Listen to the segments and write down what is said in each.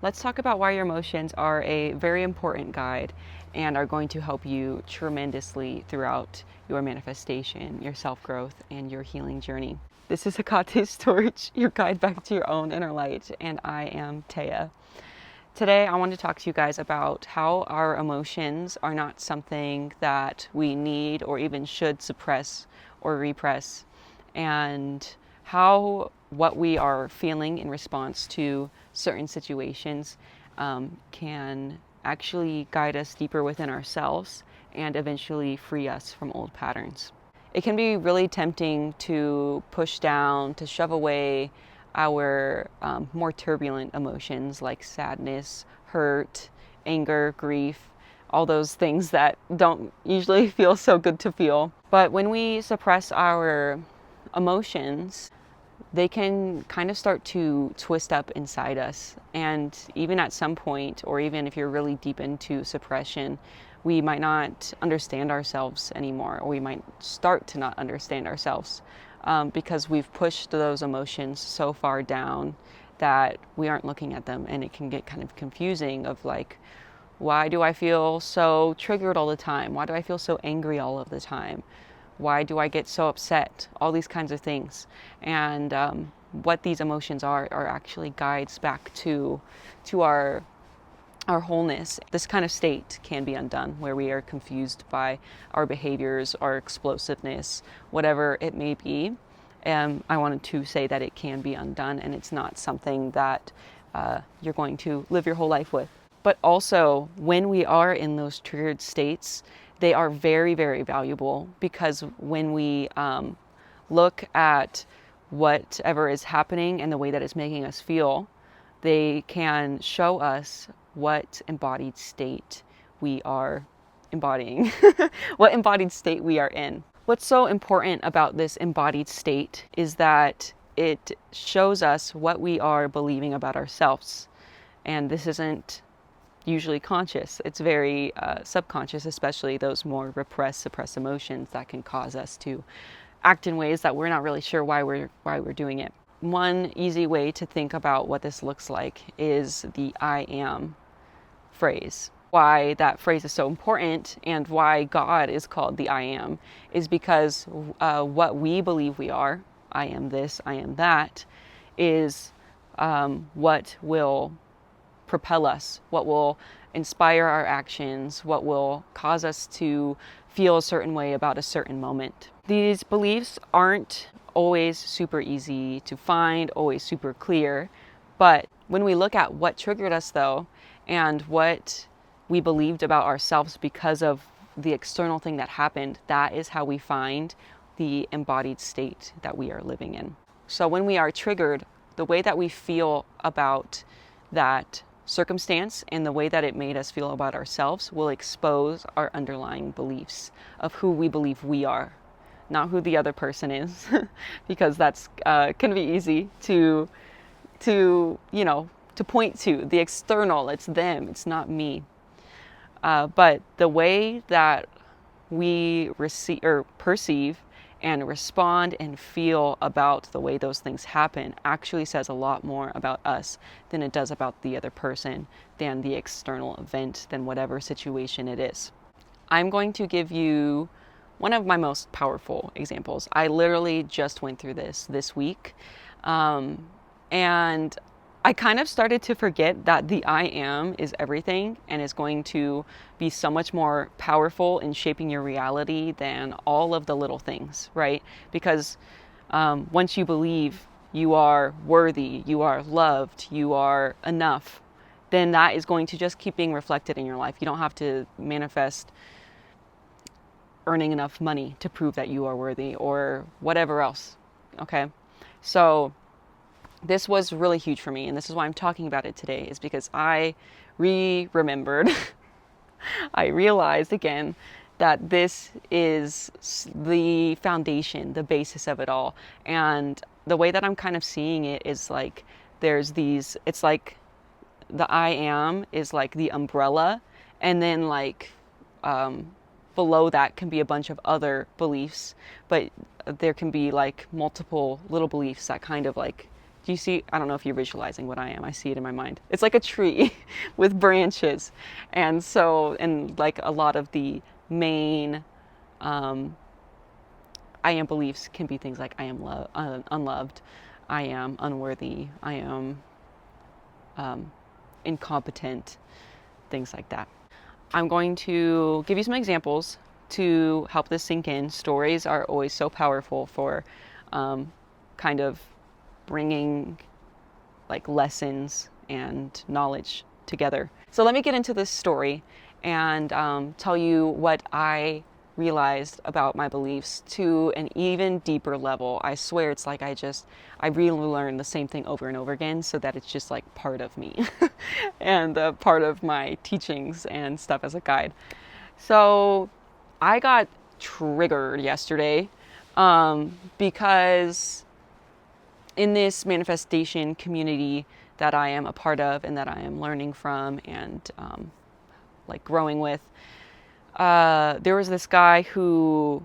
Let's talk about why your emotions are a very important guide and are going to help you tremendously throughout your manifestation, your self-growth, and your healing journey. This is Hekate's Torch, your guide back to your own inner light, and I am Taya. Today I want to talk to you guys about how our emotions are not something that we need or even should suppress or repress, and how what we are feeling in response to certain situations can actually guide us deeper within ourselves and eventually free us from old patterns. It can be really tempting to push down, to shove away our more turbulent emotions like sadness, hurt, anger, grief, all those things that don't usually feel so good to feel. But when we suppress our emotions, they can kind of start to twist up inside us. And even at some point, or even if you're really deep into suppression, we might not understand ourselves anymore, or we might start to not understand ourselves because we've pushed those emotions so far down that we aren't looking at them. And it can get kind of confusing of like, why do I feel so triggered all the time? Why do I feel so angry all of the time? Why do I get so upset? All these kinds of things. And what these emotions are actually guides back to our wholeness. This kind of state can be undone where we are confused by our behaviors, our explosiveness, whatever it may be. I wanted to say that it can be undone, and it's not something that you're going to live your whole life with. But also, when we are in those triggered states, they are very, very valuable, because when we look at whatever is happening and the way that it's making us feel, they can show us what embodied state we are embodying, what embodied state we are in. What's so important about this embodied state is that it shows us what we are believing about ourselves. And this isn't usually conscious. It's very subconscious, especially those more repressed, suppressed emotions that can cause us to act in ways that we're not really sure why we're doing it. One easy way to think about what this looks like is the I am phrase. Why that phrase is so important and why God is called the I am is because what we believe we are, I am this, I am that, is what will propel us, what will inspire our actions, what will cause us to feel a certain way about a certain moment. These beliefs aren't always super easy to find, always super clear, but when we look at what triggered us though, and what we believed about ourselves because of the external thing that happened, that is how we find the embodied state that we are living in. So when we are triggered, the way that we feel about that circumstance and the way that it made us feel about ourselves will expose our underlying beliefs of who we believe we are, not who the other person is, because that's can be easy to point to the external. It's them, it's not me. But the way that we receive or perceive and respond and feel about the way those things happen actually says a lot more about us than it does about the other person, than the external event, than whatever situation it is. I'm going to give you one of my most powerful examples. I literally just went through this week. And I kind of started to forget that the I am is everything and is going to be so much more powerful in shaping your reality than all of the little things, right? Because once you believe you are worthy, you are loved, you are enough, then that is going to just keep being reflected in your life. You don't have to manifest earning enough money to prove that you are worthy or whatever else, okay? So this was really huge for me, and this is why I'm talking about it today, is because I remembered, I realized again that this is the foundation, the basis of it all. And the way that I'm kind of seeing it is like there's these, it's like the I am is like the umbrella, and then like below that can be a bunch of other beliefs, but there can be like multiple little beliefs that kind of like Do you see? I don't know if you're visualizing what I am. I see it in my mind. It's like a tree with branches. And so, and like a lot of the main I am beliefs can be things like I am unloved, I am unworthy, I am incompetent, things like that. I'm going to give you some examples to help this sink in. Stories are always so powerful for kind of bringing like lessons and knowledge together. So let me get into this story and tell you what I realized about my beliefs to an even deeper level. I swear it's like I really learned the same thing over and over again, so that it's just like part of me and part of my teachings and stuff as a guide. So I got triggered yesterday because in this manifestation community that I am a part of and that I am learning from and like growing with, there was this guy who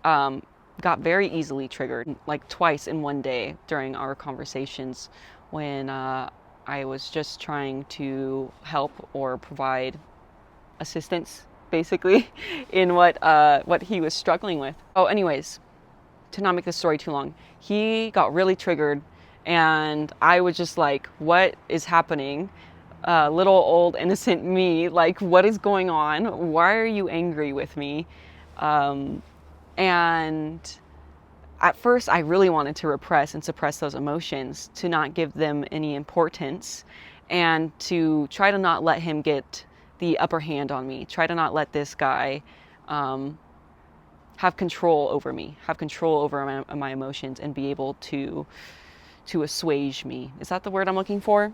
got very easily triggered, like twice in one day during our conversations when I was just trying to help or provide assistance, basically, in what he was struggling with. Oh, anyways, to not make the story too long, he got really triggered, and I was just like, what is happening? Little old innocent me, like, what is going on? Why are you angry with me? And at first I really wanted to repress and suppress those emotions, to not give them any importance, and to try to not let him get the upper hand on me, try to not let this guy have control over me, have control over my emotions, and be able to assuage me. Is that the word I'm looking for?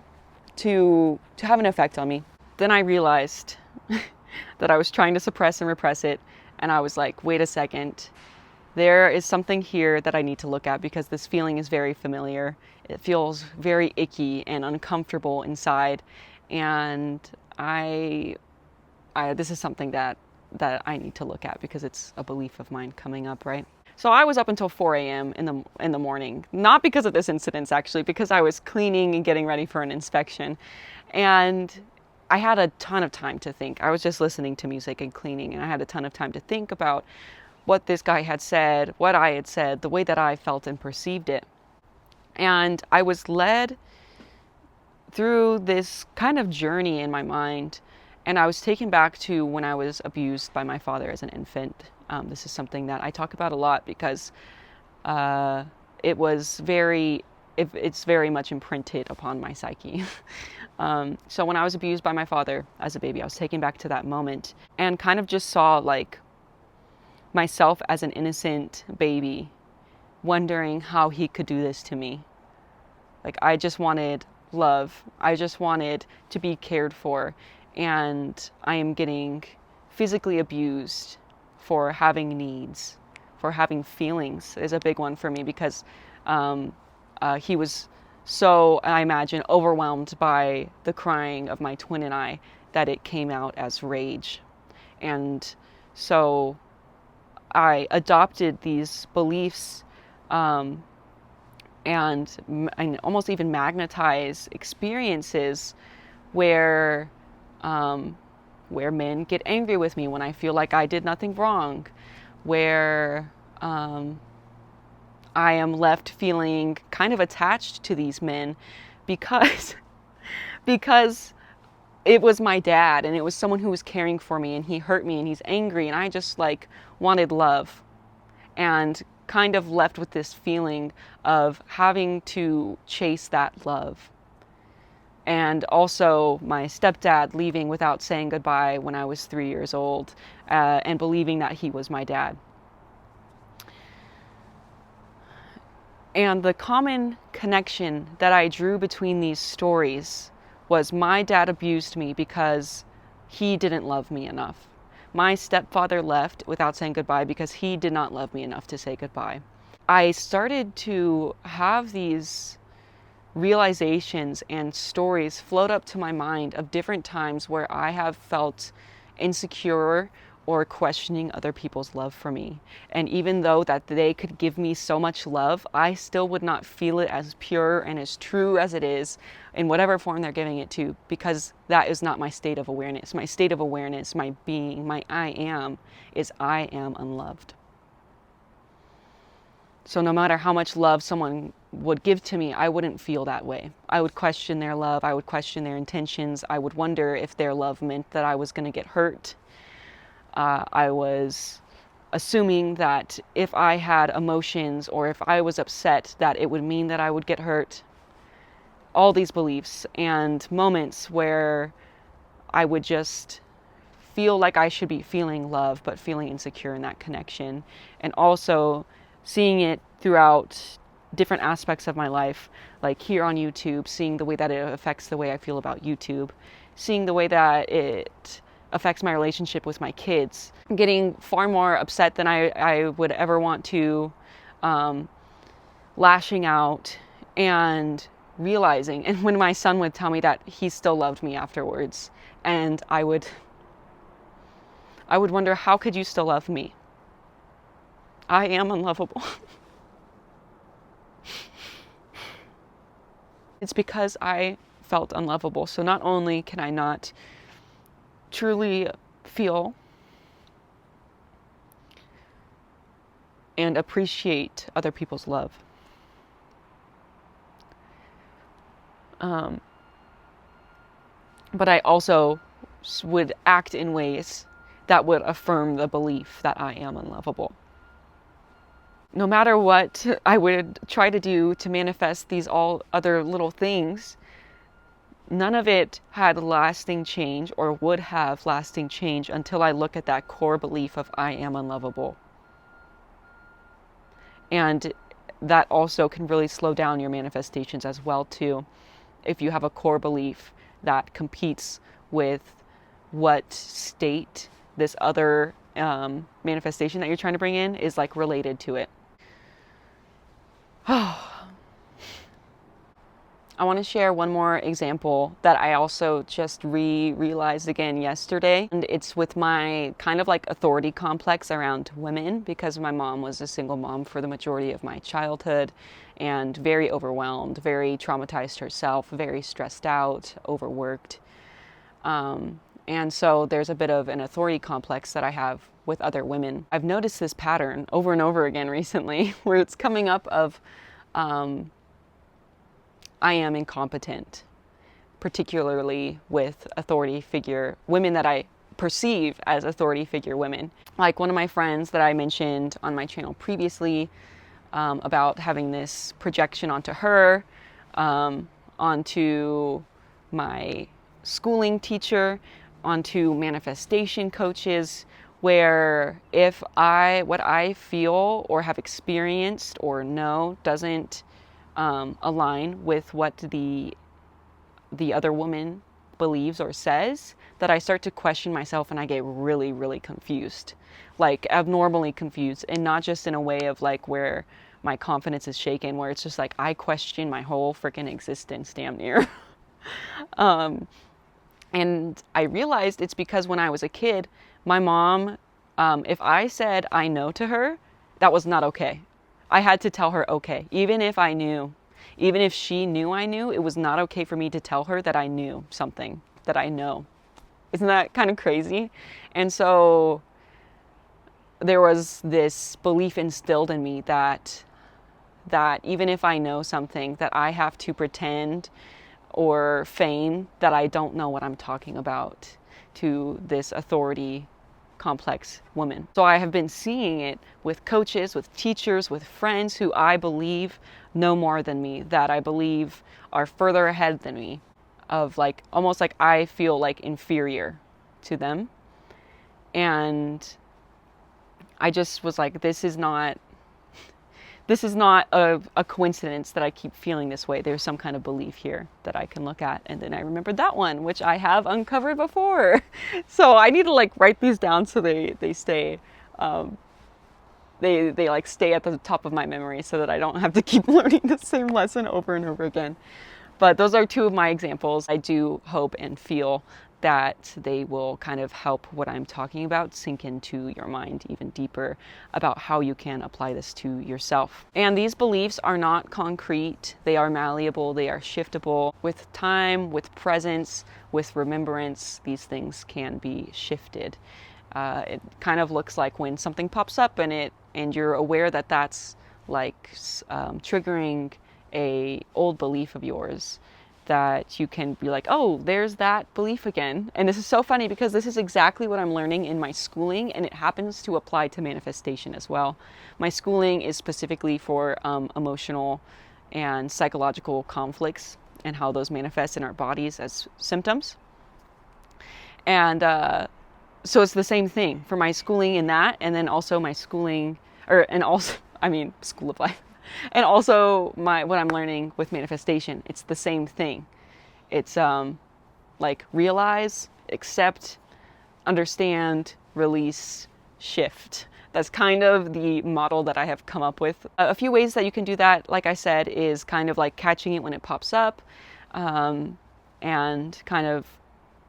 To have an effect on me. Then I realized that I was trying to suppress and repress it, and I was like, wait a second, there is something here that I need to look at, because this feeling is very familiar. It feels very icky and uncomfortable inside, and I this is something that I need to look at, because it's a belief of mine coming up, right? So I was up until 4 a.m. in the morning, not because of this incident, actually, because I was cleaning and getting ready for an inspection. And I had a ton of time to think. I was just listening to music and cleaning, and I had a ton of time to think about what this guy had said, what I had said, the way that I felt and perceived it. And I was led through this kind of journey in my mind, and I was taken back to when I was abused by my father as an infant. This is something that I talk about a lot, because it's very much imprinted upon my psyche. So when I was abused by my father as a baby, I was taken back to that moment and kind of just saw like myself as an innocent baby, wondering how he could do this to me. Like, I just wanted love. I just wanted to be cared for. And I am getting physically abused for having needs, for having feelings is a big one for me, because he was so, I imagine, overwhelmed by the crying of my twin and I, that it came out as rage. And so I adopted these beliefs and almost even magnetize experiences where men get angry with me when I feel like I did nothing wrong, where I am left feeling kind of attached to these men because it was my dad, and it was someone who was caring for me, and he hurt me, and he's angry, and I just like wanted love, and kind of left with this feeling of having to chase that love. And also my stepdad leaving without saying goodbye when I was 3 years old, and believing that he was my dad. And the common connection that I drew between these stories was my dad abused me because he didn't love me enough. My stepfather left without saying goodbye because he did not love me enough to say goodbye. I started to have these realizations and stories float up to my mind of different times where I have felt insecure or questioning other people's love for me. And even though that they could give me so much love, I still would not feel it as pure and as true as it is in whatever form they're giving it to, because that is not my state of awareness. My state of awareness, my being, my I am, is I am unloved. So no matter how much love someone would give to me, I wouldn't feel that way. I would question their love. I would question their intentions. I would wonder if their love meant that I was going to get hurt. I was assuming that if I had emotions or if I was upset, that it would mean that I would get hurt. All these beliefs and moments where I would just feel like I should be feeling love, but feeling insecure in that connection. And also seeing it throughout different aspects of my life, like here on YouTube, seeing the way that it affects the way I feel about YouTube, seeing the way that it affects my relationship with my kids. I'm getting far more upset than I would ever want to, lashing out and realizing. And when my son would tell me that he still loved me afterwards, and I would wonder, how could you still love me? I am unlovable. It's because I felt unlovable. So not only can I not truly feel and appreciate other people's love, but I also would act in ways that would affirm the belief that I am unlovable. No matter what I would try to do to manifest these all other little things, none of it had lasting change or would have lasting change until I look at that core belief of I am unlovable. And that also can really slow down your manifestations as well too. If you have a core belief that competes with what state this other manifestation that you're trying to bring in is like related to it. I want to share one more example that I also just realized again yesterday. And it's with my kind of like authority complex around women, because my mom was a single mom for the majority of my childhood and very overwhelmed, very traumatized herself, very stressed out, overworked. And so there's a bit of an authority complex that I have with other women. I've noticed this pattern over and over again recently where it's coming up of I am incompetent, particularly with authority figure women that I perceive as authority figure women. Like one of my friends that I mentioned on my channel previously about having this projection onto her, onto my schooling teacher, onto manifestation coaches, where if what I feel or have experienced or know doesn't align with what the other woman believes or says, that I start to question myself and I get really, really confused, like abnormally confused, and not just in a way of like where my confidence is shaken, where it's just like I question my whole freaking existence damn near. And I realized it's because when I was a kid, my mom, if I said I know to her, that was not okay. I had to tell her okay. Even if I knew, even if she knew I knew, it was not okay for me to tell her that I knew something, that I know. Isn't that kind of crazy? And so there was this belief instilled in me that even if I know something, that I have to pretend or feign that I don't know what I'm talking about to this authority complex woman. So I have been seeing it with coaches, with teachers, with friends who I believe know more than me, that I believe are further ahead than me, of like almost like I feel like inferior to them. And I just was like, this is not a coincidence that I keep feeling this way. There's some kind of belief here that I can look at. And then I remembered that one, which I have uncovered before. So I need to like write these down so they stay, they like stay at the top of my memory so that I don't have to keep learning the same lesson over and over again. But those are two of my examples. I do hope and feel that they will kind of help what I'm talking about sink into your mind even deeper about how you can apply this to yourself. And these beliefs are not concrete, they are malleable, they are shiftable. With time, with presence, with remembrance, these things can be shifted. It kind of looks like when something pops up and you're aware that that's like triggering a old belief of yours, that you can be like, oh, there's that belief again. And this is so funny because this is exactly what I'm learning in my schooling, and it happens to apply to manifestation as well. My schooling is specifically for emotional and psychological conflicts and how those manifest in our bodies as symptoms. And so it's the same thing for my schooling in that, and then also my schooling, school of life. And also what I'm learning with manifestation, it's the same thing. It's like realize, accept, understand, release, shift. That's kind of the model that I have come up with. A few ways that you can do that, like I said, is kind of like catching it when it pops up, and kind of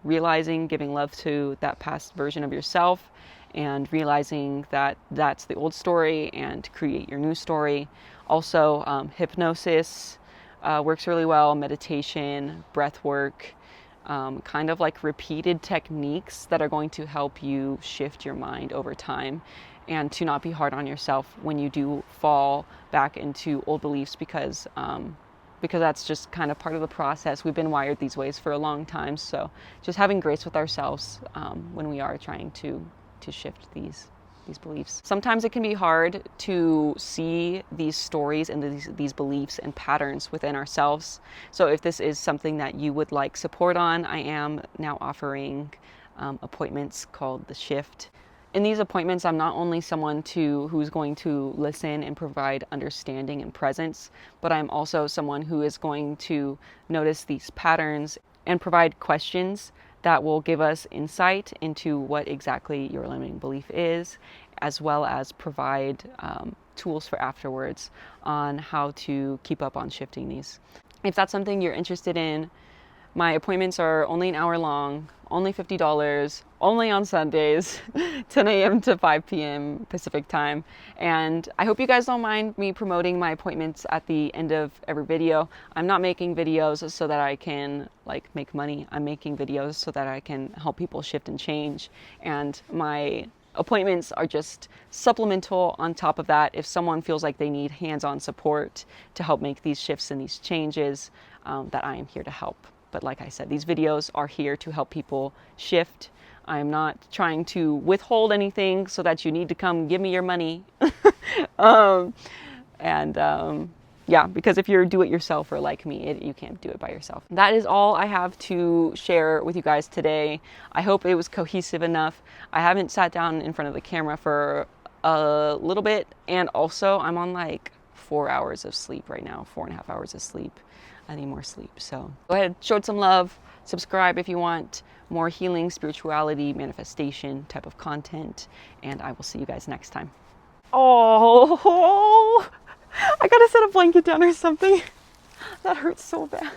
realizing, giving love to that past version of yourself, and realizing that that's the old story, and create your new story. Also, hypnosis works really well, meditation, breath work, kind of like repeated techniques that are going to help you shift your mind over time, and to not be hard on yourself when you do fall back into old beliefs, because that's just kind of part of the process. We've been wired these ways for a long time, so just having grace with ourselves when we are trying to shift these beliefs. Sometimes it can be hard to see these stories and these beliefs and patterns within ourselves. So if this is something that you would like support on, I am now offering appointments called The Shift. In these appointments, I'm not only someone who's going to listen and provide understanding and presence, but I'm also someone who is going to notice these patterns and provide questions that will give us insight into what exactly your limiting belief is, as well as provide tools for afterwards on how to keep up on shifting these. If that's something you're interested in, my appointments are only an hour long, only $50, only on Sundays, 10 a.m. to 5 p.m. Pacific time. And I hope you guys don't mind me promoting my appointments at the end of every video. I'm not making videos so that I can make money. I'm making videos so that I can help people shift and change. And my appointments are just supplemental on top of that. If someone feels like they need hands-on support to help make these shifts and these changes, that I am here to help. But like I said, these videos are here to help people shift. I'm not trying to withhold anything so that you need to come give me your money. Yeah, because if you're do-it-yourselfer like me, you can't do it by yourself. That is all I have to share with you guys today. I hope it was cohesive enough. I haven't sat down in front of the camera for a little bit, and also I'm on 4 hours of sleep right now, 4.5 hours of sleep. I need more sleep. So go ahead, show it some love, subscribe if you want more healing, spirituality, manifestation type of content, and I will see you guys next time. Oh, I gotta set a blanket down or something. That hurts so bad.